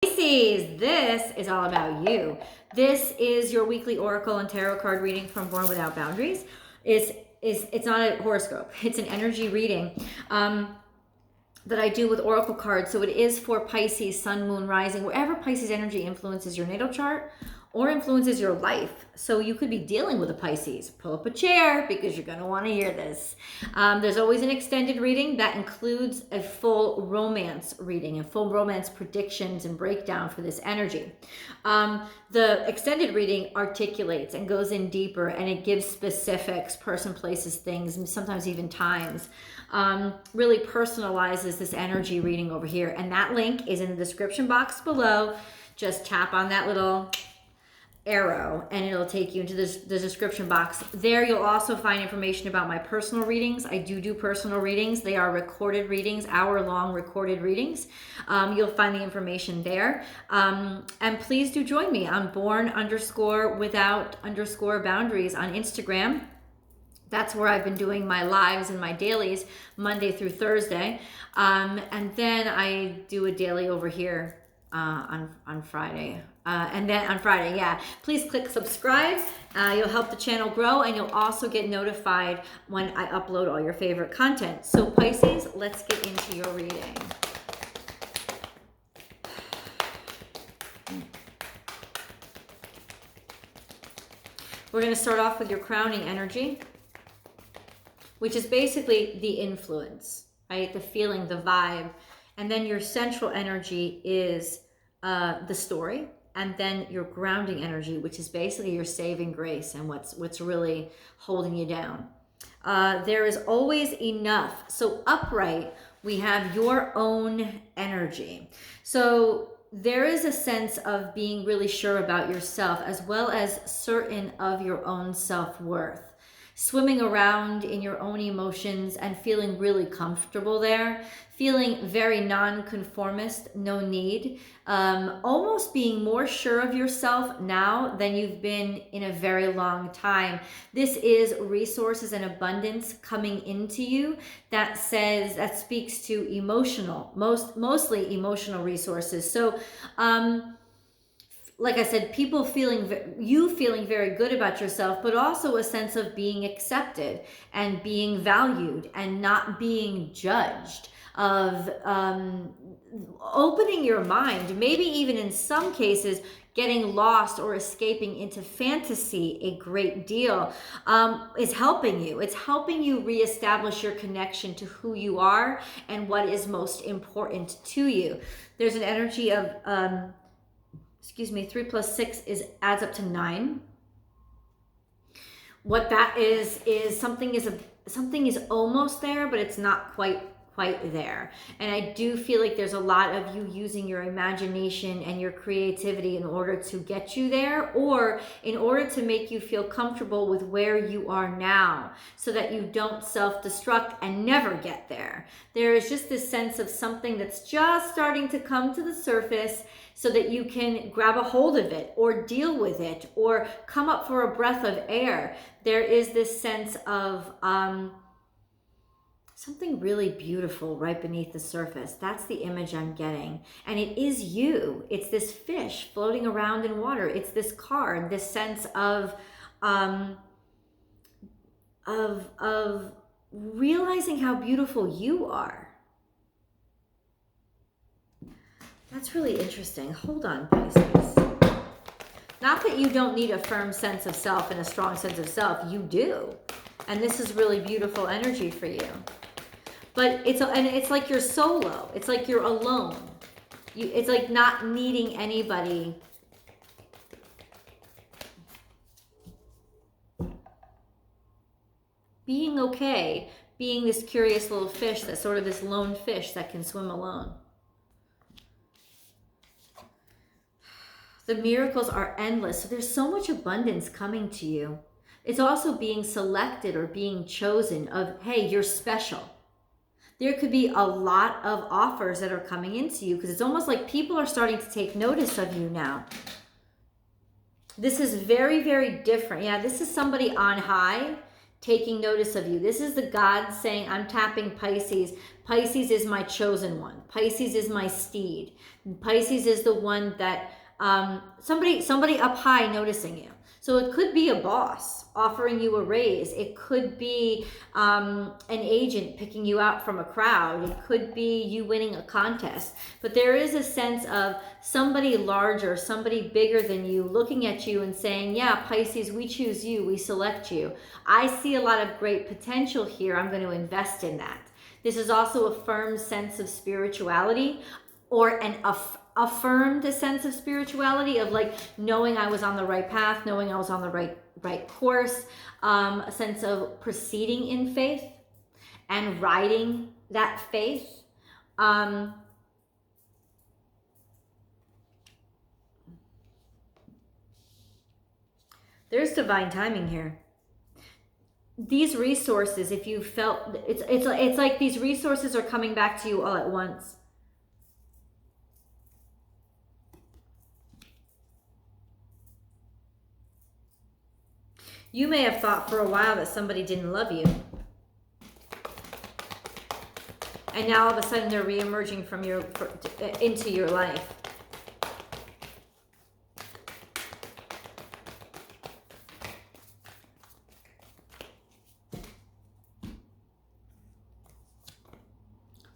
Pisces, this is all about you. This is your weekly oracle and tarot card reading from Born Without Boundaries. It's not a horoscope. It's an energy reading that I do with oracle cards. So it is for Pisces, Sun, Moon, Rising, wherever Pisces energy influences your natal chart or influences your life. So you could be dealing with a Pisces. Pull up a chair because you're going to want to hear this. There's always an extended reading that includes a full romance reading and full romance predictions and breakdown for this energy. The extended reading articulates and goes in deeper, and it gives specifics, person, places, things, and sometimes even times. Really personalizes this energy reading over here. And that link is in the description box below. Just tap on that little arrow and it'll take you into the description box. There you'll also find information about my personal readings. I do personal readings. They are recorded readings, hour-long recorded readings. You'll find the information there. And please do join me on born_without_boundaries on Instagram. That's where I've been doing my lives and my dailies Monday through Thursday. And then I do a daily over here on Friday. And then on Friday, yeah. Please click subscribe. You'll help the channel grow, and you'll also get notified when I upload all your favorite content. So Pisces, let's get into your reading. We're going to start off with your crowning energy, which is basically the influence, right? The feeling, the vibe. And then your central energy is the story. And then your grounding energy, which is basically your saving grace and what's really holding you down. There is always enough. So upright, we have your own energy. So there is a sense of being really sure about yourself, as well as certain of your own self-worth. Swimming around in your own emotions and feeling really comfortable there, feeling very non-conformist, no need, almost being more sure of yourself now than you've been in a very long time. This is resources and abundance coming into you that speaks to mostly emotional resources. So, like I said, you feeling very good about yourself, but also a sense of being accepted and being valued and not being judged, of opening your mind, maybe even in some cases getting lost or escaping into fantasy a great deal, is helping you. It's helping you reestablish your connection to who you are and what is most important to you. There's an energy of 3 plus 6 adds up to 9. What that is something is almost there, but it's not quite there. And I do feel like there's a lot of you using your imagination and your creativity in order to get you there, or in order to make you feel comfortable with where you are now, so that you don't self-destruct and never get there. There is just this sense of something that's just starting to come to the surface, so that you can grab a hold of it or deal with it or come up for a breath of air. There is this sense of something really beautiful right beneath the surface. That's the image I'm getting. And it is you. It's this fish floating around in water. It's this card, this sense of realizing how beautiful you are. That's really interesting. Hold on, Pisces. Not that you don't need a firm sense of self and a strong sense of self. You do. And this is really beautiful energy for you. But it's like you're solo. It's like you're alone. It's like not needing anybody. Being okay. Being this curious little fish, that's sort of this lone fish that can swim alone. The miracles are endless. So there's so much abundance coming to you. It's also being selected or being chosen of, hey, you're special. There could be a lot of offers that are coming into you, because it's almost like people are starting to take notice of you now. This is very, very different. Yeah, this is somebody on high taking notice of you. This is the God saying, I'm tapping Pisces. Pisces is my chosen one. Pisces is my steed. Pisces is the one that somebody up high noticing you. So it could be a boss offering you a raise. It could be an agent picking you out from a crowd. It could be you winning a contest. But there is a sense of somebody larger, somebody bigger than you looking at you and saying, yeah, Pisces, we choose you, we select you. I see a lot of great potential here. I'm going to invest in that. This is also a firm sense of spirituality, or an affirmed sense of spirituality, of like knowing I was on the right path, knowing I was on the right course, a sense of proceeding in faith and riding that faith. There's divine timing here. These resources, if you felt, it's like these resources are coming back to you all at once. You may have thought for a while that somebody didn't love you. And now all of a sudden they're reemerging from into your life.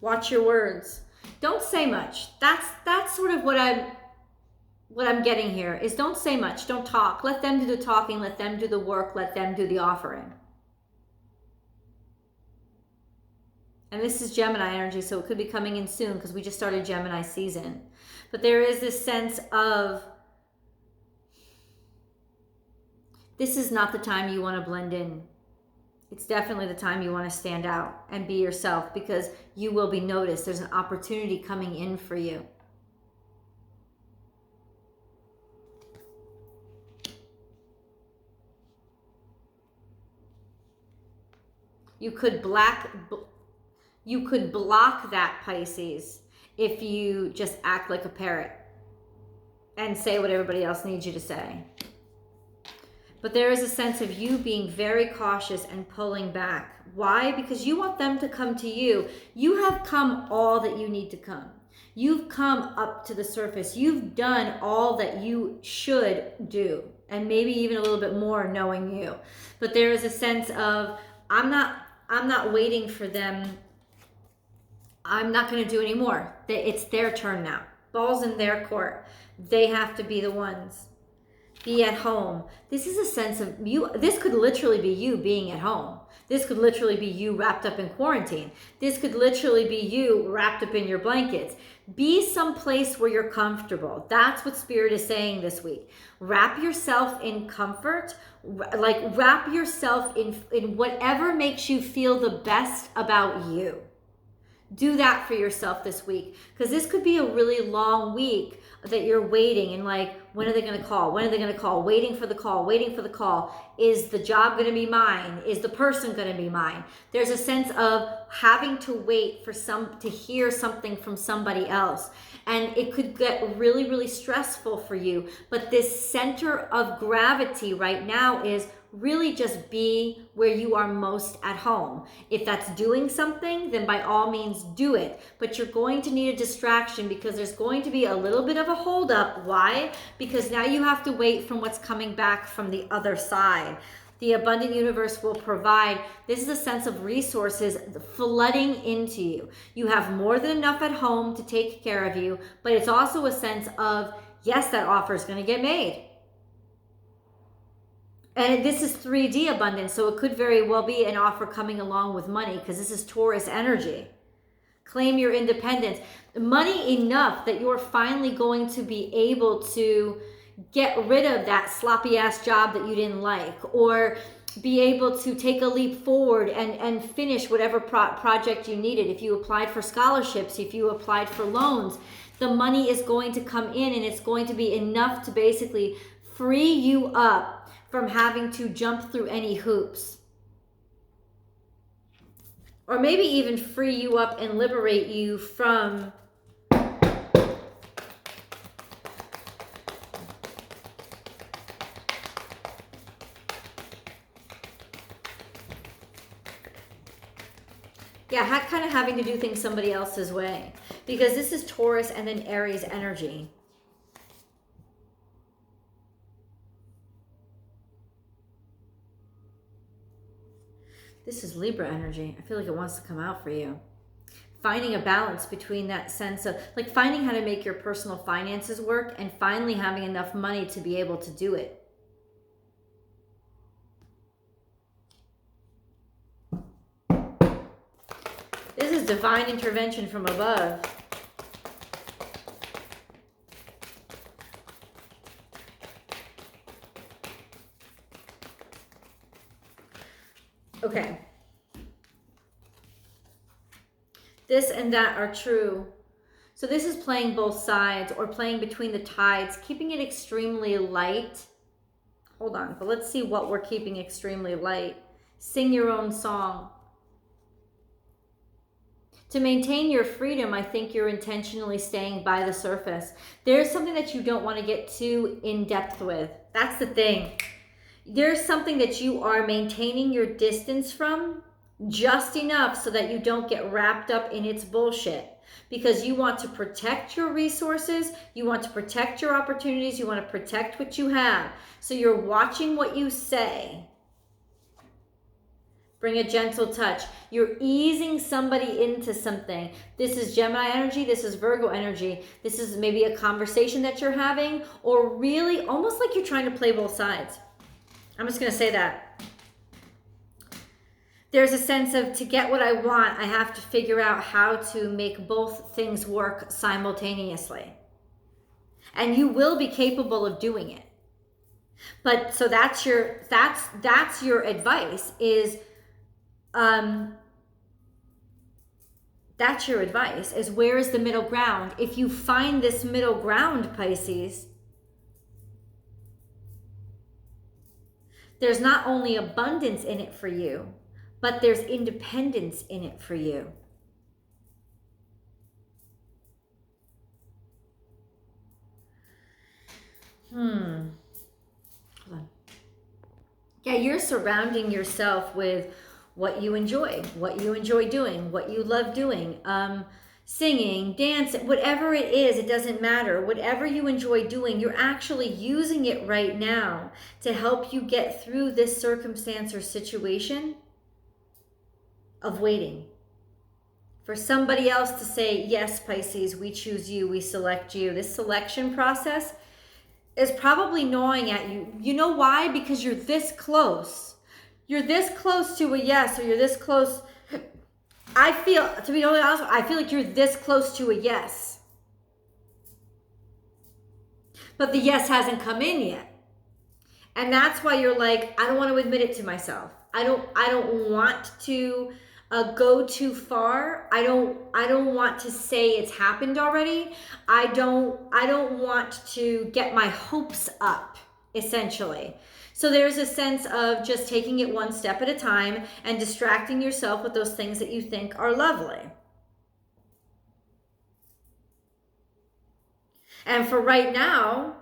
Watch your words. Don't say much. That's sort of what I'm getting here, is don't say much. Don't talk. Let them do the talking. Let them do the work. Let them do the offering. And this is Gemini energy, so it could be coming in soon because we just started Gemini season. But there is this sense of, this is not the time you want to blend in. It's definitely the time you want to stand out and be yourself, because you will be noticed. There's an opportunity coming in for you. You could block that, Pisces, if you just act like a parrot and say what everybody else needs you to say. But there is a sense of you being very cautious and pulling back. Why? Because you want them to come to you. You have come all that you need to come. You've come up to the surface. You've done all that you should do, and maybe even a little bit more knowing you. But there is a sense of, I'm not waiting for them. I'm not going to do any more. It's their turn now. Ball's in their court. They have to be the ones. Be at home. This is a sense of you. This could literally be you being at home. This could literally be you wrapped up in quarantine. This could literally be you wrapped up in your blankets. Be someplace where you're comfortable. That's what Spirit is saying this week. Wrap yourself in comfort. Like wrap yourself in whatever makes you feel the best about you. Do that for yourself this week, because this could be a really long week that you're waiting and like, when are they going to call? When are they going to call? Waiting for the call, waiting for the call. Is the job going to be mine? Is the person going to be mine? There's a sense of having to wait for to hear something from somebody else. And it could get really, really stressful for you. But this center of gravity right now is really just be where you are most at home. If that's doing something, then by all means do it. But you're going to need a distraction, because there's going to be a little bit of a holdup. Why? Because now you have to wait from what's coming back from the other side. The abundant universe will provide. This is a sense of resources flooding into you. You have more than enough at home to take care of you, but it's also a sense of, yes, that offer is going to get made. And this is 3D abundance, so it could very well be an offer coming along with money, because this is Taurus energy. Claim your independence. Money enough that you're finally going to be able to get rid of that sloppy ass job that you didn't like, or be able to take a leap forward and finish whatever project you needed. If you applied for scholarships, if you applied for loans, the money is going to come in, and it's going to be enough to basically free you up from having to jump through any hoops. Or maybe even free you up and liberate you from Yeah, kind of having to do things somebody else's way. Because this is Taurus and then Aries energy. This is Libra energy. I feel like it wants to come out for you. Finding a balance between that sense of, like, finding how to make your personal finances work and finally having enough money to be able to do it. This is divine intervention from above. Okay. This and that are true. So this is playing both sides or playing between the tides, keeping it extremely light. Hold on, but let's see what we're keeping extremely light. Sing your own song. To maintain your freedom, I think you're intentionally staying by the surface. There's something that you don't want to get too in depth with. That's the thing. There's something that you are maintaining your distance from just enough so that you don't get wrapped up in its bullshit. Because you want to protect your resources, you want to protect your opportunities, you want to protect what you have. So you're watching what you say. Bring a gentle touch. You're easing somebody into something. This is Gemini energy. This is Virgo energy. This is maybe a conversation that you're having, or really almost like you're trying to play both sides. I'm just going to say that. There's a sense of, to get what I want, I have to figure out how to make both things work simultaneously. And you will be capable of doing it. But so that's your advice is, that's your advice, is where is the middle ground? If you find this middle ground, Pisces, there's not only abundance in it for you, but there's independence in it for you. Hold on. Yeah, you're surrounding yourself with what you enjoy doing, what you love doing, singing, dancing, whatever it is, it doesn't matter. Whatever you enjoy doing, you're actually using it right now to help you get through this circumstance or situation of waiting. For somebody else to say, yes, Pisces, we choose you, we select you. This selection process is probably gnawing at you. You know why? Because you're this close. You're this close to a yes, or you're this close. I feel, to be totally honest, I feel like you're this close to a yes. But the yes hasn't come in yet. And that's why you're like, I don't want to admit it to myself. I don't want to go too far. I don't want to say it's happened already. I don't want to get my hopes up, essentially. So there's a sense of just taking it one step at a time and distracting yourself with those things that you think are lovely. And for right now,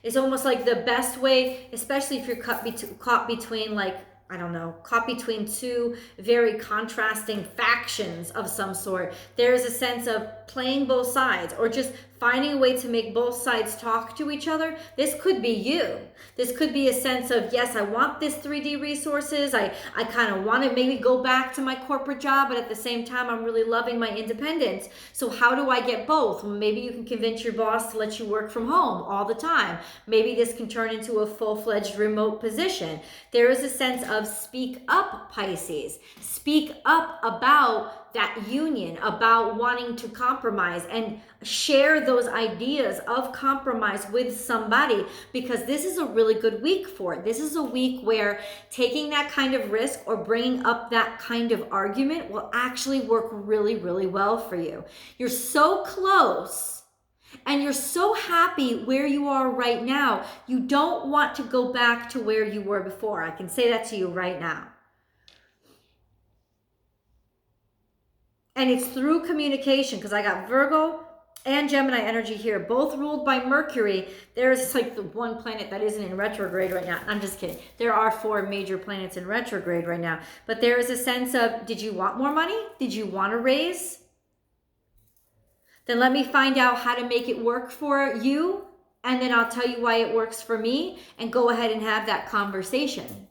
it's almost like the best way, especially if you're caught between, like, I don't know, caught between two very contrasting factions of some sort. There's a sense of playing both sides, or just finding a way to make both sides talk to each other. This could be you. This could be a sense of, yes, I want this 3D resources. I kind of want to maybe go back to my corporate job, but at the same time, I'm really loving my independence. So how do I get both? Well, maybe you can convince your boss to let you work from home all the time. Maybe this can turn into a full-fledged remote position. There is a sense of speak up, Pisces. Speak up about that union, about wanting to compromise, and share those ideas of compromise with somebody, because this is a really good week for it. This is a week where taking that kind of risk or bringing up that kind of argument will actually work really, really well for you. You're so close and you're so happy where you are right now. You don't want to go back to where you were before. I can say that to you right now. And it's through communication, because I got Virgo, and Gemini energy here, both ruled by Mercury. There's like the one planet that isn't in retrograde right now. I'm just kidding. There are 4 major planets in retrograde right now. But there is a sense of, did you want more money? Did you want to raise? Then let me find out how to make it work for you. And then I'll tell you why it works for me, and go ahead and have that conversation.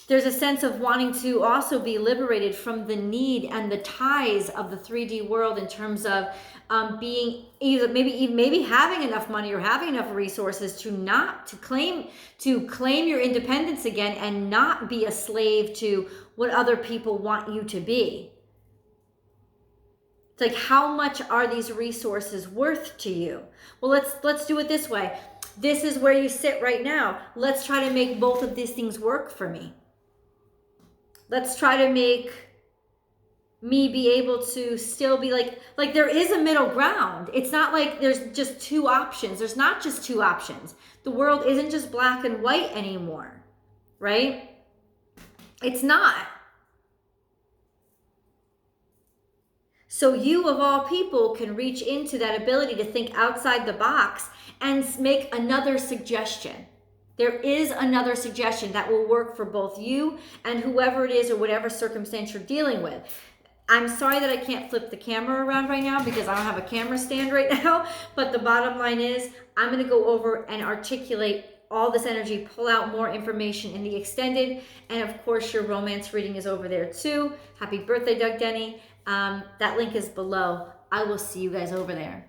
There's a sense of wanting to also be liberated from the need and the ties of the 3D world in terms of being either maybe having enough money or having enough resources to claim your independence again, and not be a slave to what other people want you to be. It's like, how much are these resources worth to you? Well, let's do it this way. This is where you sit right now. Let's try to make both of these things work for me. Let's try to make me be able to still be like there is a middle ground. It's not like there's just 2 options. There's not just 2 options. The world isn't just black and white anymore, right? It's not. So you, of all people, can reach into that ability to think outside the box and make another suggestion. There is another suggestion that will work for both you and whoever it is or whatever circumstance you're dealing with. I'm sorry that I can't flip the camera around right now because I don't have a camera stand right now. But the bottom line is, I'm going to go over and articulate all this energy, pull out more information in the extended. And of course, your romance reading is over there too. Happy birthday, Doug Denny. That link is below. I will see you guys over there.